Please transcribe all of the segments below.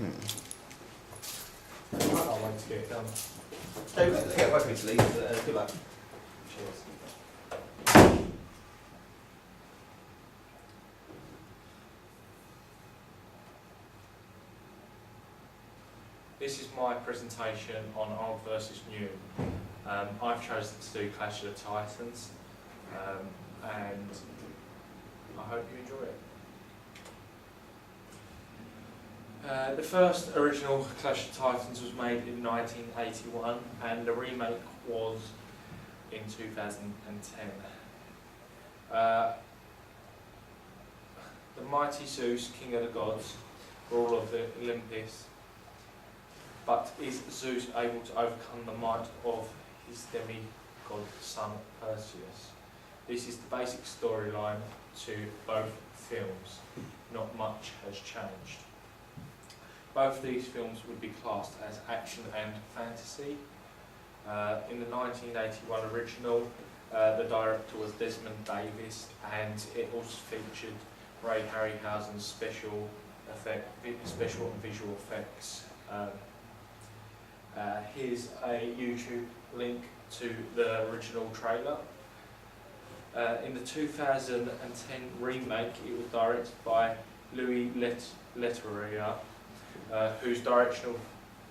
I can't wait to get it done. So, yeah, welcome to leave. Good luck. Cheers. This is my presentation on Old versus New. I've chosen to do Clash of the Titans, and I hope you enjoy it. The first original Clash of Titans was made in 1981, and the remake was in 2010. The mighty Zeus, king of the gods, ruler of the Olympus. But is Zeus able to overcome the might of his demigod son Perseus? This is the basic storyline to both films. Not much has changed. Both these films would be classed as action and fantasy. In the 1981 original, the director was Desmond Davis, and it also featured Ray Harryhausen's special and visual effects. Here's a YouTube link to the original trailer. In the 2010 remake, it was directed by Louis Leterrier, whose directional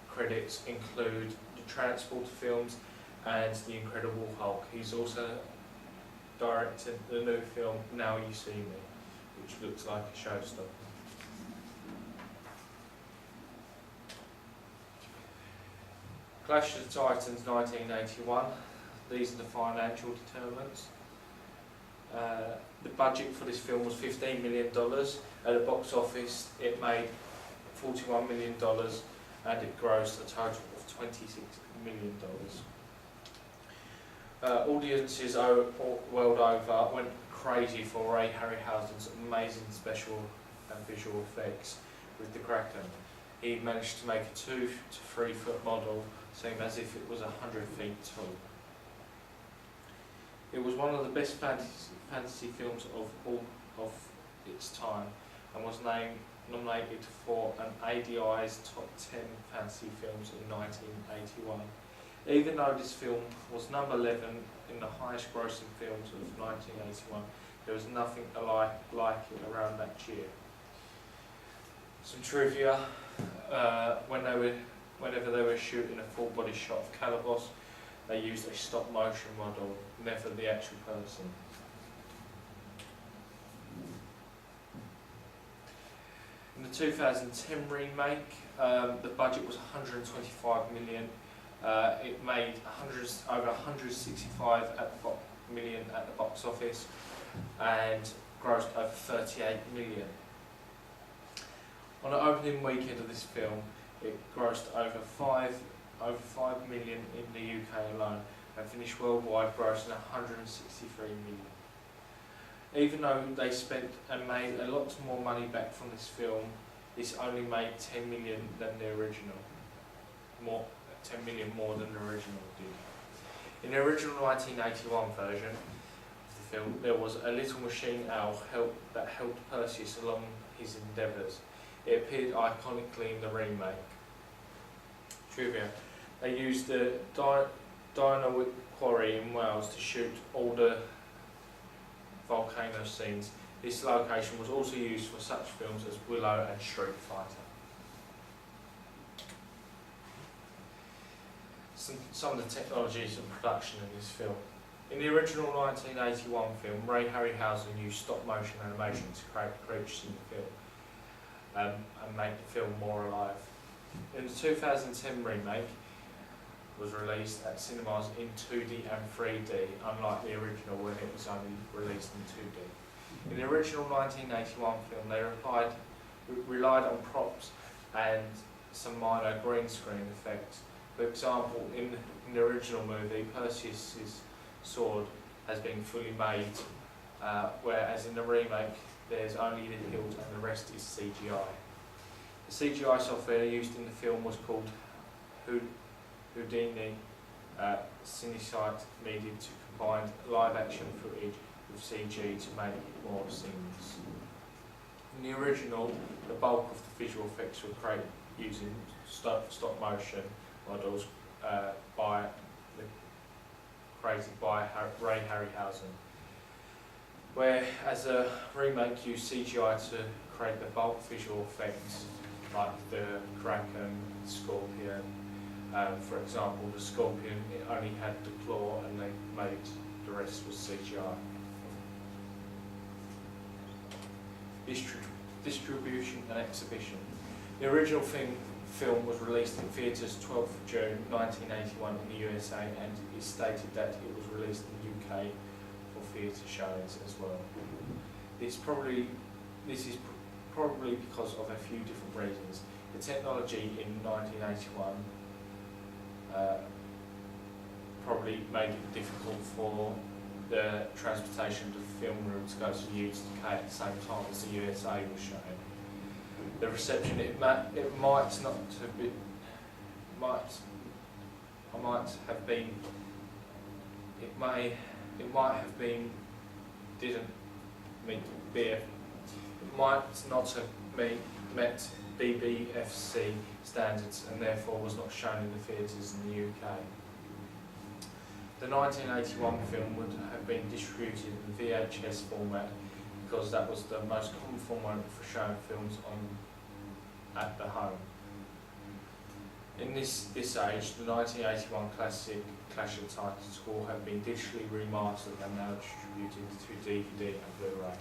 credits include the Transporter films and The Incredible Hulk. He's also directed the new film Now You See Me, which looks like a showstopper. Clash of the Titans 1981. These are the financial determinants. The budget for this film was $15 million. At the box office, it made $41 million, and it grossed a total of $26 million. Audiences world over went crazy for Ray Harryhausen's amazing special and visual effects with the Kraken. He managed to make a 2 to 3 foot model seem as if it was 100 feet tall. It was one of the best fantasy films of its time, and was nominated for an ADI's top 10 fantasy films in 1981. Even though this film was number 11 in the highest grossing films of 1981, there was nothing like it around that year. Some trivia: whenever they were shooting a full body shot of Calabos, they used a stop motion model, never the actual person. In the 2010 remake, the budget was $125 million. It made over 165 million at the box office, and grossed over 38 million. On the opening weekend of this film, it grossed over 5 million in the UK alone, and finished worldwide grossing 163 million. Even though they spent and made a lot more money back from this film, this only made 10 million than the original. 10 million more than the original did. In the original 1981 version of the film, there was a little machine owl that helped Perseus along his endeavours. It appeared iconically in the remake. Trivia: they used the Dynamite Quarry in Wales to shoot all the volcano scenes. This location was also used for such films as Willow and Street Fighter. Some of the technologies and production in this film. In the original 1981 film, Ray Harryhausen used stop motion animation to create creatures in the film and make the film more alive. In the 2010 remake, was released at cinemas in 2D and 3D, unlike the original when it was only released in 2D. In the original 1981 film, they relied on props and some minor green screen effects. For example, in the original movie, Perseus' sword has been fully made, whereas in the remake, there's only the hilt and the rest is CGI. The CGI software used in the film was called Houdini Cinesite, needed to combine live action footage with CG to make it more seamless. In the original, the bulk of the visual effects were using stop motion models created by Ray Harryhausen, where as a remake used CGI to create the bulk visual effects like the Kraken, Scorpion. For example, the Scorpion, it only had the claw and they made the rest was CGI. Distribution and exhibition. The original film was released in theatres 12th of June 1981 in the USA, and it stated that it was released in the UK for theatre showings as well. This is probably because of a few different reasons. The technology in 1981 probably made it difficult for the transportation of the film reel to go to the UK at the same time as the USA was showing. The reception, it might not have met BBFC standards and therefore was not shown in the theatres in the UK. The 1981 film would have been distributed in VHS format because that was the most common format for showing films at the home. In this age, the 1981 classic Clash of the Titans will have been digitally remastered and now distributed to DVD and Blu-ray.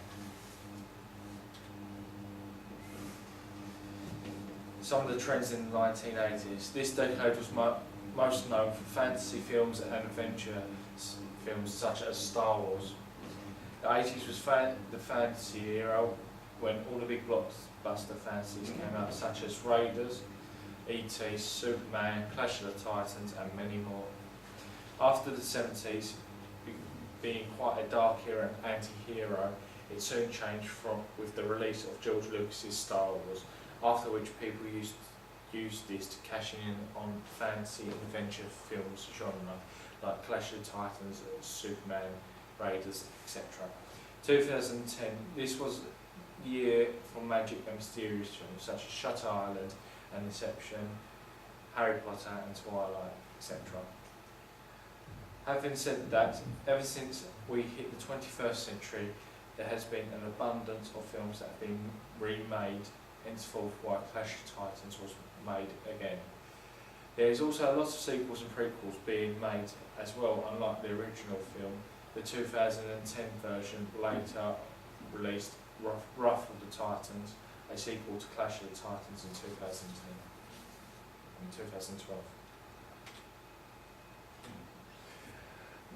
Some of the trends in the 1980s. This decade was most known for fantasy films and adventure films such as Star Wars. The 80s was the fantasy era when all the big blockbuster fantasies came out, such as Raiders, E.T., Superman, Clash of the Titans and many more. After the 70s, being quite a dark era and anti-hero, it soon changed with the release of George Lucas's Star Wars, after which people used this to cash in on fantasy and adventure films genre, like Clash of the Titans, Superman, Raiders, etc. 2010, this was the year for magic and mysterious films such as Shutter Island and Inception, Harry Potter and Twilight, etc. Having said that, ever since we hit the 21st century, there has been an abundance of films that have been remade, henceforth why Clash of Titans was made again. There is also a lot of sequels and prequels being made as well, unlike the original film. The 2010 version later released Wrath of the Titans, a sequel to Clash of the Titans in 2012.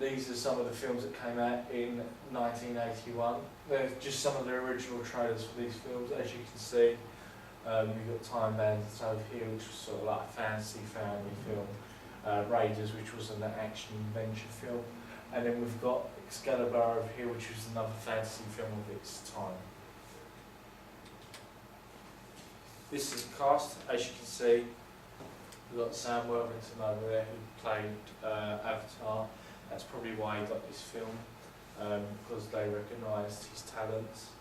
These are some of the films that came out in 1981. They're just some of the original trailers for these films. As you can see, you've got Time Bandits over here, which was sort of like a fantasy family film. Raiders, which was an action adventure film. And then we've got Excalibur over here, which was another fantasy film of its time. This is the cast. As you can see, we've got Sam Worthington over there who played Avatar. That's probably why he got this film, because they recognised his talents.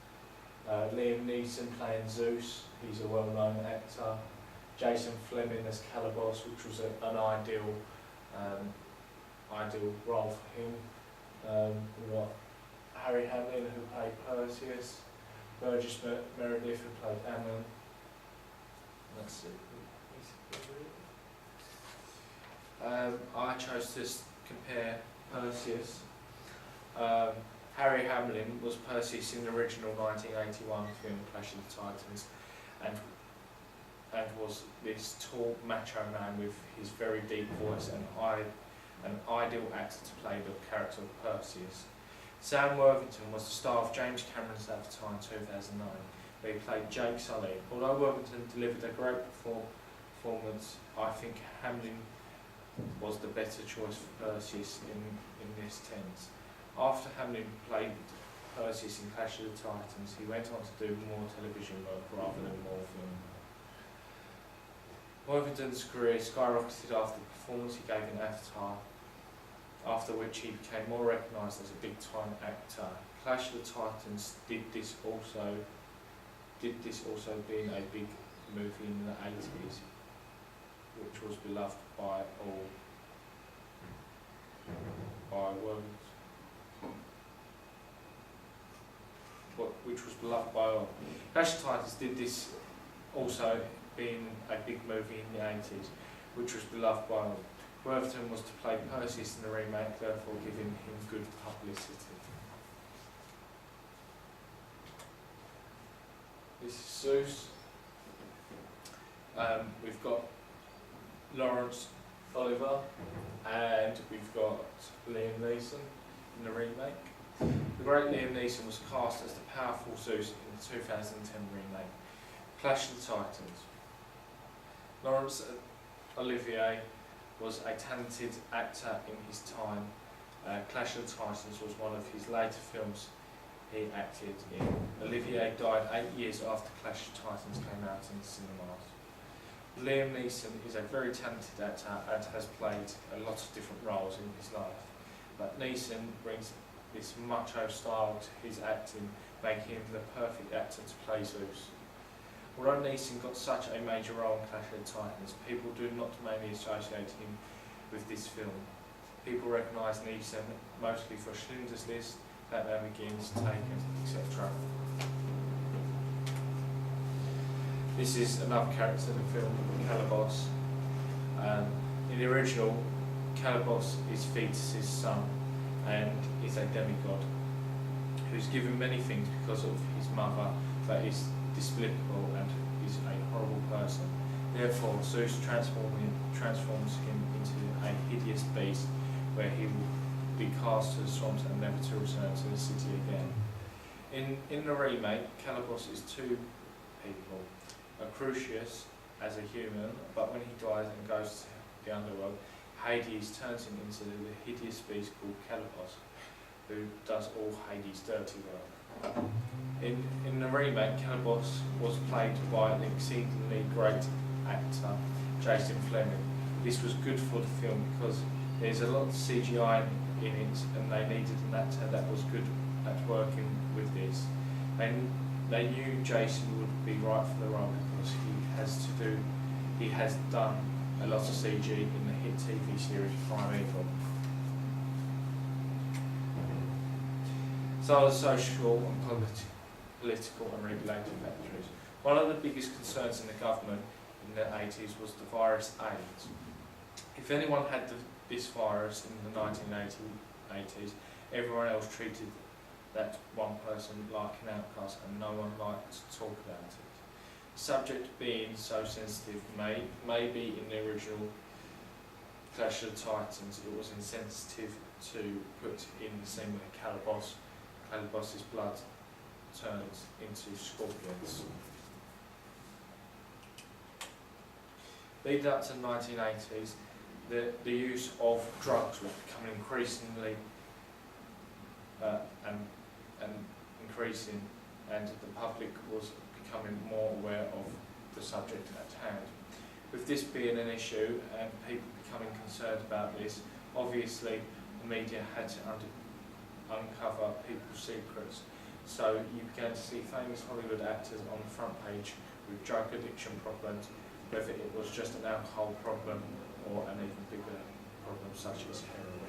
Liam Neeson playing Zeus, he's a well-known actor. Jason Fleming as Calibos, which was an ideal role for him. We've got Harry Hamlin who played Perseus, Burgess Meredith who played Ammon. That's it. I chose to compare Perseus. Harry Hamlin was Perseus in the original 1981 film Clash of the Titans, and was this tall macho man with his very deep voice and an ideal actor to play the character of Perseus. Sam Worthington was the star of James Cameron's Avatar in 2009, where he played Jake Sully. Although Worthington delivered a great performance, I think Hamlin was the better choice for Perseus in this tense. After Hamlin played Perseus in Clash of the Titans, he went on to do more television work rather than more film. Worthington's career skyrocketed after the performance he gave in Avatar, after which he became more recognised as a big-time actor. Clash of the Titans did this also being a big movie in the 80s. beloved by all. Which was beloved by all. Clash of Titans did this also being a big movie in the 80s, which was beloved by all. Worthington was to play Perseus in the remake, therefore giving him good publicity. This is Zeus. We've got Laurence Olivier and we've got Liam Neeson in the remake. The great Liam Neeson was cast as the powerful Zeus in the 2010 remake, Clash of the Titans. Laurence Olivier was a talented actor in his time. Clash of the Titans was one of his later films he acted in. Olivier died 8 years after Clash of Titans came out in the cinemas. Liam Neeson is a very talented actor and has played a lot of different roles in his life. But Neeson brings this macho style to his acting, making him the perfect actor to play Zeus. Although Neeson got such a major role in Clash of the Titans, people do not mainly associate him with this film. People recognise Neeson mostly for Schindler's List, Batman Begins, Taken, etc. This is another character in the film, Calibos. In the original, Calibos is Thetis' son and is a demigod who's given many things because of his mother, but is despicable and is a horrible person. Therefore, Zeus transforms him into a hideous beast where he will be cast to the swamps and never to return to the city again. In the remake, Calibos is two people. Crucius as a human, but when he dies and goes to the underworld, Hades turns him into the hideous beast called Calibos, who does all Hades' dirty work. In the remake, Calibos was played by an exceedingly great actor, Jason Fleming. This was good for the film because there's a lot of CGI in it, and they needed an actor that was good at working with this. They knew Jason would be right for the role because he has done a lot of CG in the hit TV series Primeval. So the social and political and regulatory factors. One of the biggest concerns in the government in the 80s was the virus AIDS. If anyone had this virus in the 1980s, everyone else treated that one person like an outcast and no one liked to talk about it. The subject being so sensitive, maybe in the original Clash of the Titans it was insensitive to put in the scene where Calibos' blood turns into scorpions. Leading up to the 1980s, the use of drugs was becoming increasingly increasing, and the public was becoming more aware of the subject at hand. With this being an issue and people becoming concerned about this, obviously the media had to uncover people's secrets. So you began to see famous Hollywood actors on the front page with drug addiction problems, whether it was just an alcohol problem or an even bigger problem such as heroin.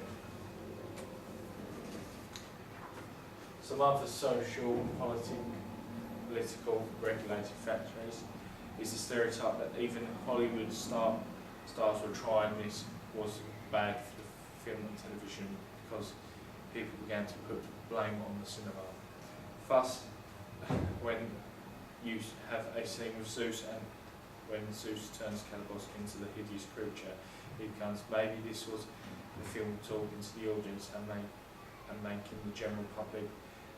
Some other social, political, regulatory factors is the stereotype that even Hollywood stars were trying this was bad for the film and television because people began to put blame on the cinema. Thus, when you have a scene with Zeus and when Zeus turns Calibos into the hideous creature, it becomes maybe this was the film talking to the audience and making the general public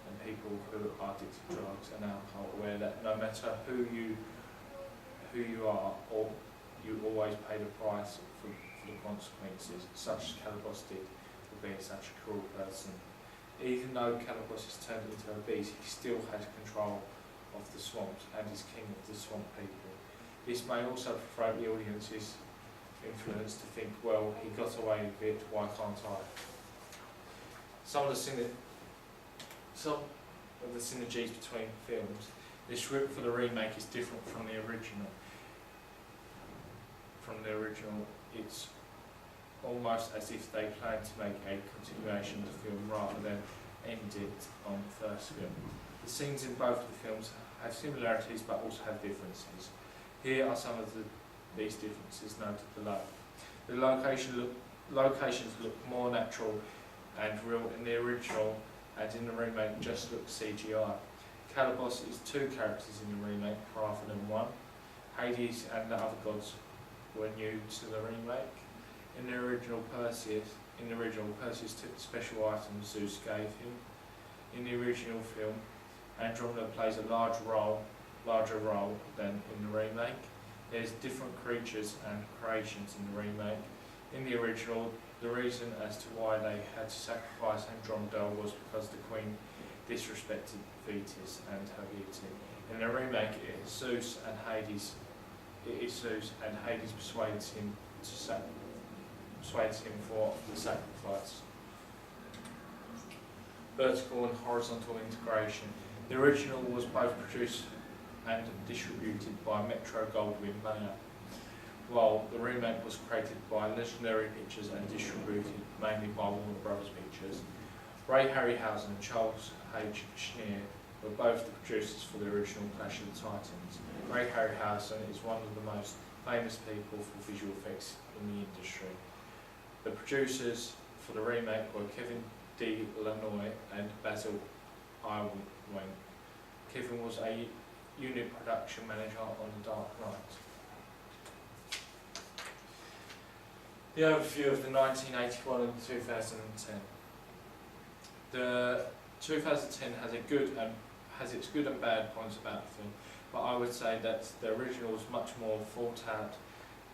and people who are addicted to drugs and alcohol aware that no matter who you are, or you always pay the price for the consequences, such as Calibos did for being such a cruel person. Even though Calibos is turned into a beast, he still has control of the swamps and is king of the swamp people. This may also provoke the audience's influence to think, well, he got away with it, why can't I? Some of the synergies between films. The script for the remake is different from the original. from the original, it's almost as if they plan to make a continuation of the film rather than end it on the first film. The scenes in both of the films have similarities but also have differences. Here are some of these differences noted below. The locations look more natural and real in the original, and in the remake just look CGI. Calibos is 2 characters in the remake rather than 1. Hades and the other gods were new to the remake. In the original, Perseus took the special items Zeus gave him. In the original film, Andromeda plays a larger role than in the remake. There's different creatures and creations in the remake. In the original, the reason as to why they had to sacrifice Andromeda was because the Queen disrespected Thetis and her beauty. In the remake, it is Zeus and Hades persuades him for the sacrifice. Vertical and horizontal integration. The original was both produced and distributed by Metro-Goldwyn-Mayer, while the remake was created by Legendary Pictures and distributed mainly by Warner Brothers Pictures. Ray Harryhausen and Charles H. Schneer were both the producers for the original Clash of the Titans. Ray Harryhausen is one of the most famous people for visual effects in the industry. The producers for the remake were Kevin D. Lanois and Basil Irwin. Kevin was a unit production manager on The Dark Knight. The overview of the 1981 and 2010. The 2010 has its good and bad points about the film, but I would say that the original was much more thought out,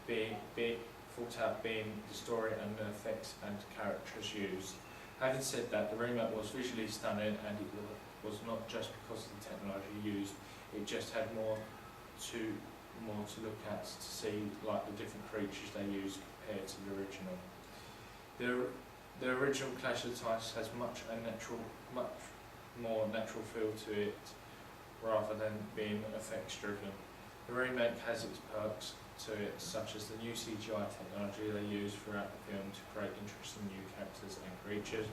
being the story and the effects and characters used. Having said that, the remake was visually stunning, and it was not just because of the technology used. It just had more to look at to see, like the different creatures they used compared to the original. The original Clash of the Titans has much more natural feel to it rather than being effects driven. The remake has its perks to it, such as the new CGI technology they use throughout the film to create interesting new characters and creatures,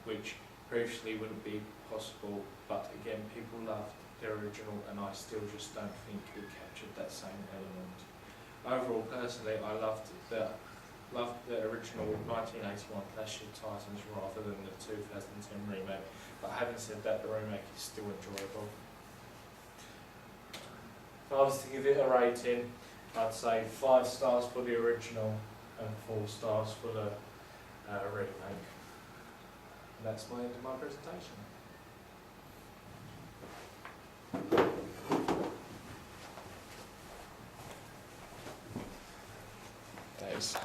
which previously wouldn't be possible, but again, people loved the original and I still just don't think it captured that same element. Overall, personally, I loved the original 1981 Clash of Titans rather than the 2010 remake, but having said that, the remake is still enjoyable. If I was to give it a rating, I'd say 5 stars for the original and 4 stars for the remake. And that's my end of my presentation. Thanks.